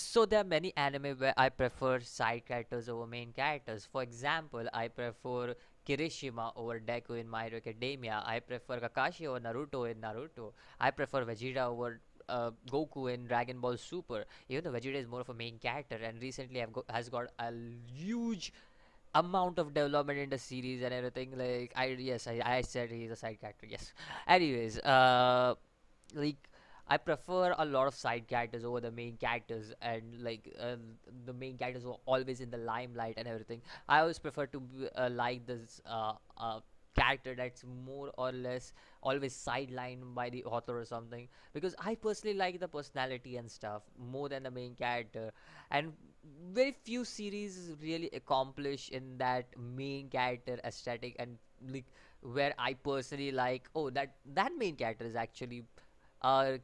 So there are many anime where I prefer side characters over main characters. For example, I prefer Kirishima over Deku in My Hero Academia. I prefer Kakashi over Naruto in Naruto. I prefer Vegeta over Goku in Dragon Ball Super. Even though Vegeta is more of a main character, and recently has got a huge amount of development in the series and everything. Like I said he's a side character. Yes. Anyways, like I prefer a lot of side characters over the main characters, and the main characters were always in the limelight and everything. I always prefer to like this character that's more or less always sidelined by the author or something, because I personally like the personality and stuff more than the main character. And very few series really accomplish in that main character aesthetic, and like where I personally like, oh, that main character is actually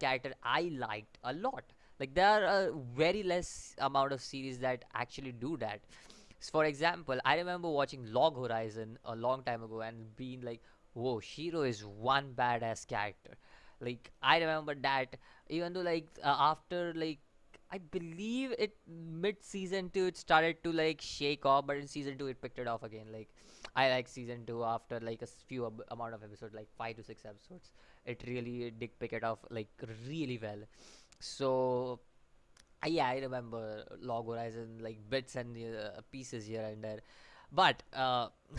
character I liked a lot. Like there are very less amount of series that actually do that. For example, I remember watching Log Horizon a long time ago and being like, "Whoa, Shiro is one badass character." Like I remember that, even though after I believe it mid season two it started to like shake off, but in season two it picked it off again. Like I like season two after like a few amount of episodes, like 5 to 6 episodes. It really did pick it off like really well. So yeah, I remember Log Horizon like bits and pieces here and there. But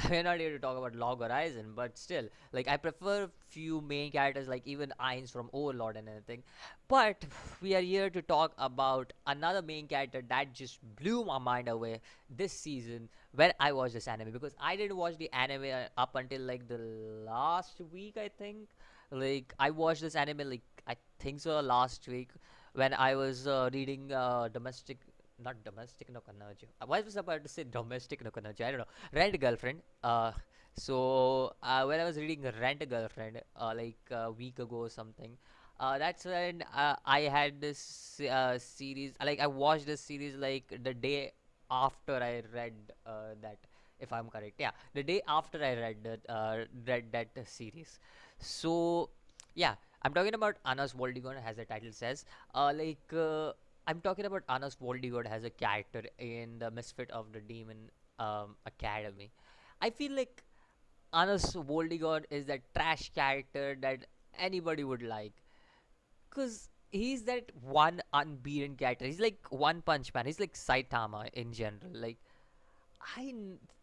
we're not here to talk about Log Horizon. But still, like I prefer few main characters, like even Ainz from Overlord and anything. But we are here to talk about another main character that just blew my mind away this season when I watched this anime, because I didn't watch the anime up until like the last week, I think. Like I watched this anime like I think so last week when I was reading not domestic no Kanajo. Why was I about to say domestic no Kanajo? I don't know. Rent a Girlfriend. When I was reading Rent a Girlfriend like a week ago or something, that's when I had this series. Like I watched this series like the day after I read that. If I'm correct, yeah, the day after I read that series. So yeah, I'm talking about ANOS Voldigod, as the title says. I'm talking about ANOS Voldigod as a character in the Misfit of the Demon Academy. I feel like ANOS Voldigod is that trash character that anybody would like, cause he's that one unbeaten character. He's like One Punch Man. He's like Saitama in general. I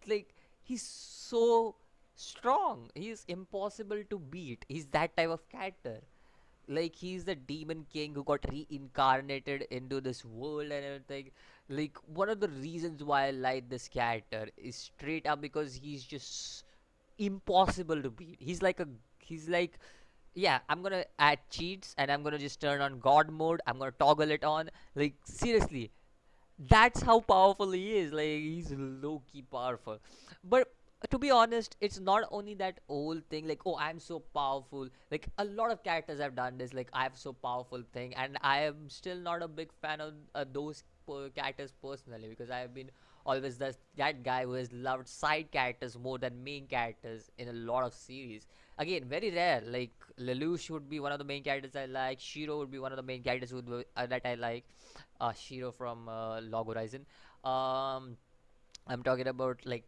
like he's so strong. He's impossible to beat. He's that type of character. Like he's the demon king who got reincarnated into this world and everything. Like one of the reasons why I like this character is straight up because he's just impossible to beat. He's like, yeah, I'm gonna add cheats and I'm gonna just turn on god mode. I'm gonna toggle it on. Like seriously, that's how powerful he is. Like he's low key powerful. But to be honest, it's not only that old thing like, oh, I'm so powerful. Like a lot of characters have done this, like I have so powerful thing, and I am still not a big fan of those characters personally, because I have been always that guy who has loved side characters more than main characters in a lot of series. Again, very rare. Like Lelouch would be one of the main characters I like. Shiro would be one of the main characters that I like. Shiro from Log Horizon. Um, I'm talking about like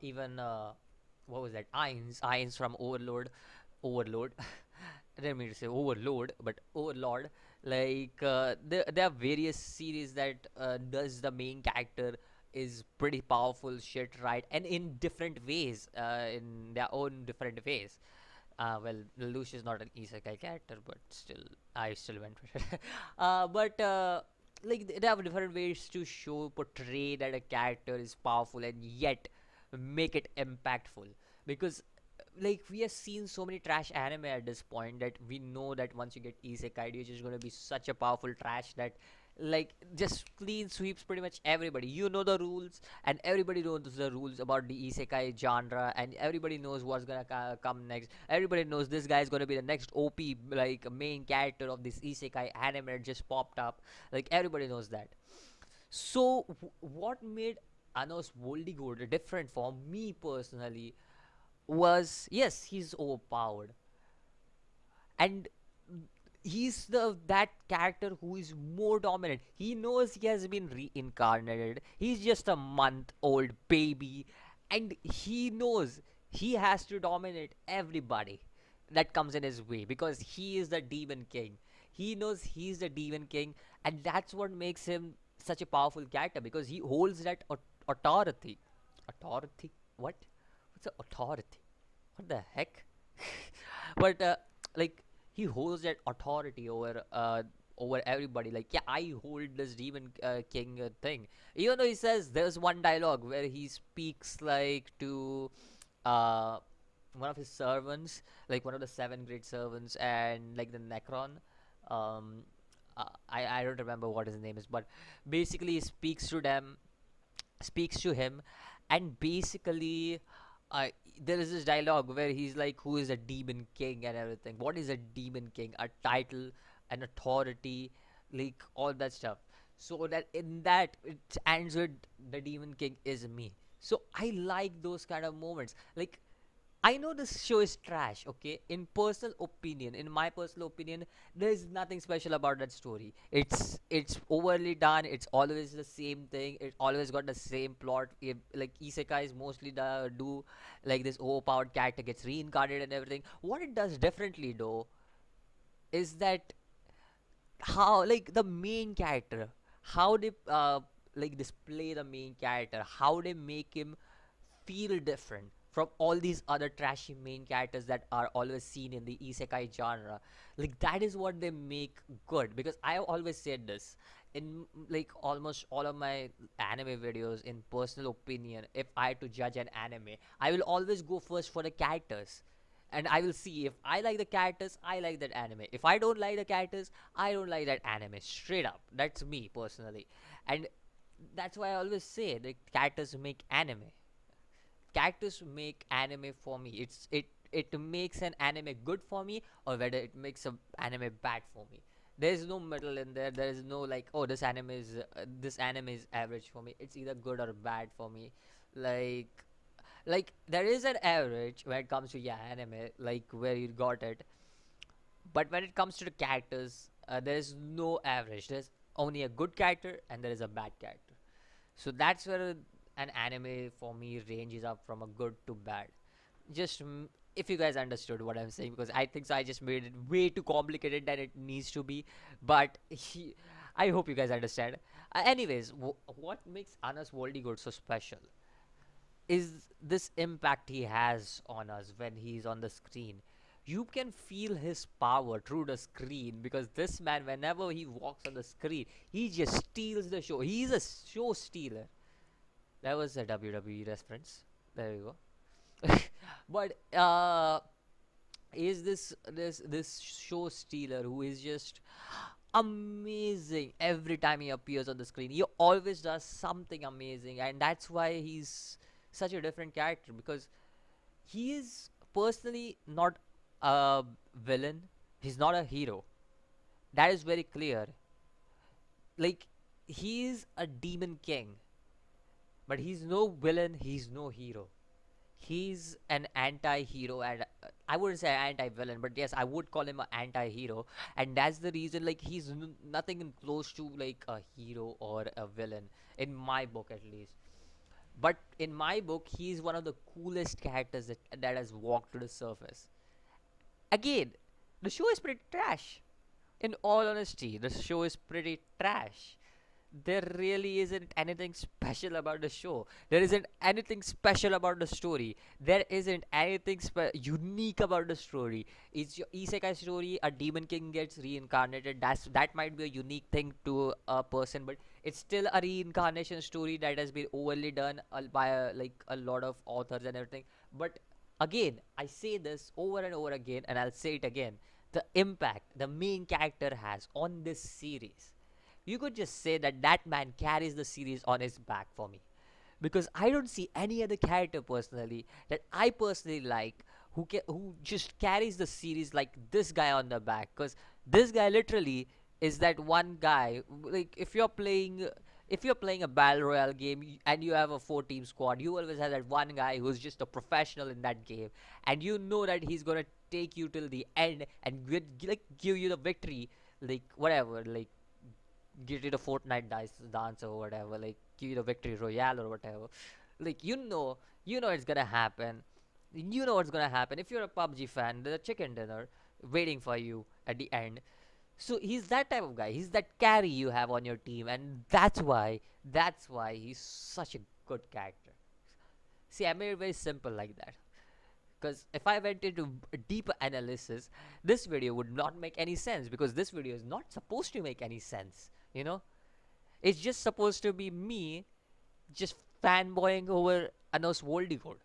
even what was that? Ainz from Overlord. I didn't mean to say Overload, but Overlord. There are various series that does the main character is pretty powerful shit, right? And in different ways, in their own different ways. Well, Lelouch is not an isekai character, but still, I still went for it. But they have different ways to portray that a character is powerful and yet make it impactful. Because like we have seen so many trash anime at this point that we know that once you get isekai, you're just gonna be such a powerful trash that like just clean sweeps pretty much everybody. You know the rules, and everybody knows the rules about the isekai genre, and everybody knows what's gonna come next. Everybody knows this guy is gonna be the next OP like main character of this isekai anime that just popped up. Like everybody knows that. So what made Anos Voldigod different for me personally was, yes, he's overpowered, and he's the that character who is more dominant. He knows he has been reincarnated. He's just a month old baby, and he knows he has to dominate everybody that comes in his way because he is the demon king. He knows he's the demon king, and that's what makes him such a powerful character because he holds that authority. Authority? What? What's the authority? What the heck? But like he holds that authority over everybody. Like, yeah, I hold this demon king thing. Even though he says there's one dialogue where he speaks like to uh one of his servants, like one of the seven great servants, and like the Necron. Um, I don't remember what his name is, but basically he speaks to him, and basically uh, there is this dialogue where he's like, who is a demon king and everything. What is a demon king? A title, an authority, like all that stuff. So that in that it ends with the demon king is me. So I like those kind of moments. Like, I know this show is trash, okay? In my personal opinion, there's nothing special about that story. It's overly done. It's always the same thing. It always got the same plot. Like isekais mostly do like this overpowered character gets reincarnated and everything. What it does differently though is that how like the main character, how they like display the main character, how they make him feel different from all these other trashy main characters that are always seen in the isekai genre. Like that is what they make good, because I always said this in like almost all of my anime videos. In personal opinion, if I had to judge an anime, I will always go first for the characters, and I will see if I like the characters, I like that anime. If I don't like the characters, I don't like that anime. Straight up, that's me personally. And that's why I always say the characters make anime. Characters make anime for me. It makes an anime good for me, or whether it makes an anime bad for me. There is no middle in there. There is no like, oh, this anime is average for me. It's either good or bad for me. Like there is an average when it comes to, yeah, anime, like where you got it. But when it comes to the characters, there is no average. There's only a good character and there is a bad character. So that's where an anime for me ranges up from a good to bad. Just if you guys understood what I'm saying, because I think so, I just made it way too complicated than it needs to be. But I hope you guys understand. Anyways, what makes ANOS Voldigod so special is this impact he has on us when he's on the screen. You can feel his power through the screen, because this man, whenever he walks on the screen, he just steals the show. He's a show stealer. That was a WWE reference. There you go. But is this show stealer who is just amazing every time he appears on the screen. He always does something amazing, and that's why he's such a different character, because he is personally not a villain. He's not a hero. That is very clear. Like, he is a demon king, but he's no villain. He's no hero. He's an anti-hero, and I wouldn't say anti-villain, but yes, I would call him an anti-hero, and that's the reason. Like, he's nothing close to like a hero or a villain in my book, at least. But in my book, he's one of the coolest characters that has walked to the surface. Again, the show is pretty trash. In all honesty, the show is pretty trash. There really isn't anything special about the show. There isn't anything special about the story. There isn't anything unique about the story. It's your isekai story. A demon king gets reincarnated. That might be a unique thing to a person, but it's still a reincarnation story that has been overly done by like a lot of authors and everything. But again, I say this over and over again, and I'll say it again. The impact the main character has on this series, you could just say that that man carries the series on his back for me, because I don't see any other character personally that I personally like who just carries the series like this guy on the back. Because this guy literally is that one guy. Like, if you're playing a battle royale game, and you have a 4 team squad, you always have that one guy who's just a professional in that game, and you know that he's gonna take you till the end and like give you the victory, like whatever, like give you the Fortnite dice dance or whatever, like give you the victory royale or whatever. Like you know it's gonna happen. You know what's gonna happen. If you're a PUBG fan, there's a chicken dinner waiting for you at the end. So he's that type of guy. He's that carry you have on your team, and that's why he's such a good character. See, I made it very simple like that. Because if I went into a deeper analysis, this video would not make any sense because this video is not supposed to make any sense. You know, it's just supposed to be me just fanboying over Anos Voldigod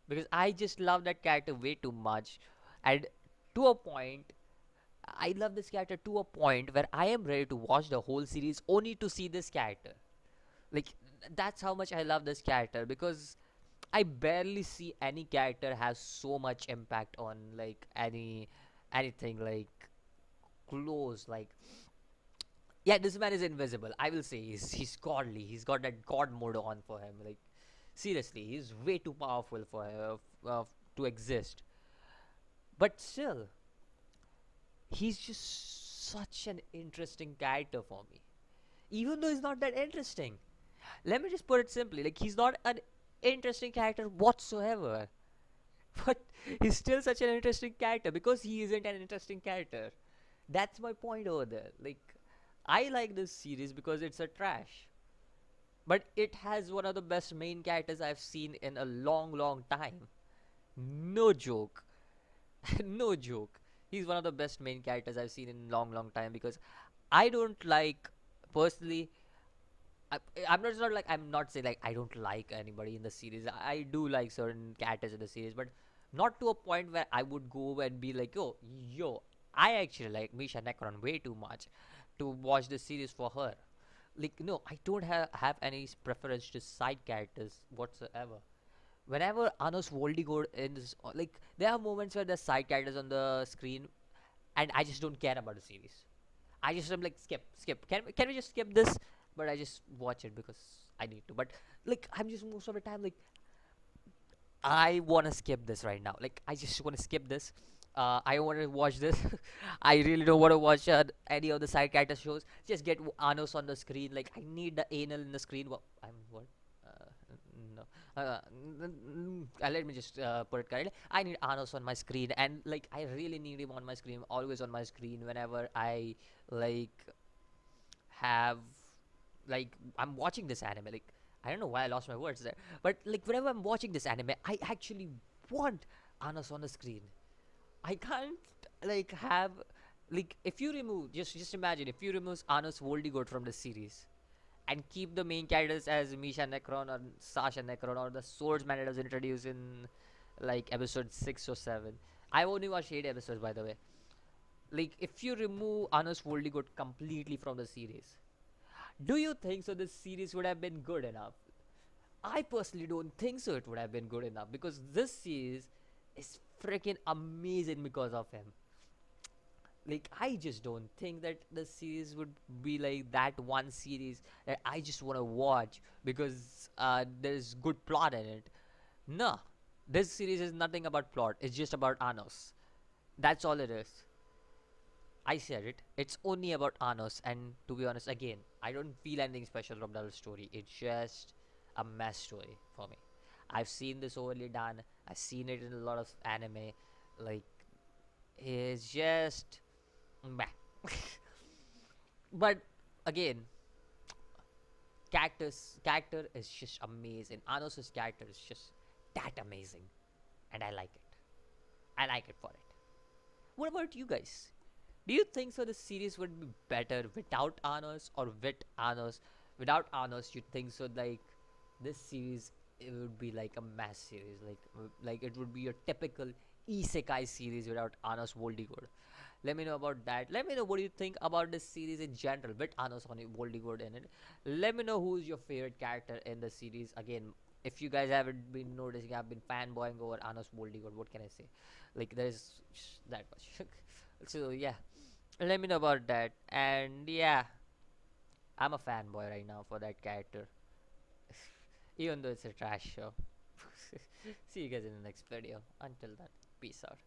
because I just love that character way too much, and to a point, I love this character to a point where I am ready to watch the whole series only to see this character. Like that's how much I love this character because I barely see any character has so much impact on like anything like close like yeah, this man is invisible. I will say he's godly. He's got that god mode on for him. Like seriously, he's way too powerful for to exist. But still, he's just such an interesting character for me. Even though he's not that interesting. Let me just put it simply, like he's not an interesting character whatsoever. But he's still such an interesting character because he isn't an interesting character. That's my point over there. Like I like this series because it's a trash. But it has one of the best main characters I've seen in a long, long time. No joke. No joke. He's one of the best main characters I've seen in a long, long time because I don't like personally. I, I'm not saying like I don't like anybody in the series. I do like certain characters in the series, but not to a point where I would go and be like, yo, I actually like Misha Necron way too much to watch the series for her. Like, no, I don't have any preference to side characters whatsoever. Whenever Anos Voldigod is like, there are moments where there's side characters on the screen, and I just don't care about the series. I just am like skip. Can we just skip this? But I just watch it because I need to. But like I'm just most of the time like I wanna skip this right now. Like I just wanna skip this. I want to watch this. I really don't want to watch any of the side character shows. Just get Anos on the screen. Like I need the anal in the screen. What? I'm what? No. Let me just put it correctly. I need Anos on my screen, and like I really need him on my screen. Always on my screen whenever I like have like I'm watching this anime. Like I don't know why I lost my words there, but like whenever I'm watching this anime, I actually want Anos on the screen. I can't like have like if you remove just imagine if you remove Anos Voldigod from the series and keep the main characters as Misha Necron or Sasha Necron or the swordsman that was introduced in like episode 6 or 7. I've only watched 8 episodes by the way. Like if you remove Anos Voldigod completely from the series, do you think so this series would have been good enough? I personally don't think so it would have been good enough because this series is freaking amazing because of him. Like I just don't think that the series would be like that one series that I just want to watch because there's good plot in it. No, this series is nothing about plot. It's just about Anos. That's all it is. I said it. It's only about Anos, and to be honest, again, I don't feel anything special from the story. It's just a mess story for me. I've seen this overly done. I've seen it in a lot of anime. Like, it's just meh. But again, character is just amazing. Anos's character is just that amazing, and I like it. I like it for it. What about you guys? Do you think so? The series would be better without Anos or with Anos? Without Anos, you think so? Like this series, it would be like a mass series. Like it would be your typical isekai series without Anos Voldigod. Let me know about that. Let me know what you think about this series in general with Anos on Voldigod in it. Let me know who's your favorite character in the series. Again, if you guys haven't been noticing, I've been fanboying over Anos Voldigod. What can I say? Like there's that much. So yeah, let me know about that. And yeah, I'm a fanboy right now for that character, even though it's a trash show. See you guys in the next video. Until then, peace out.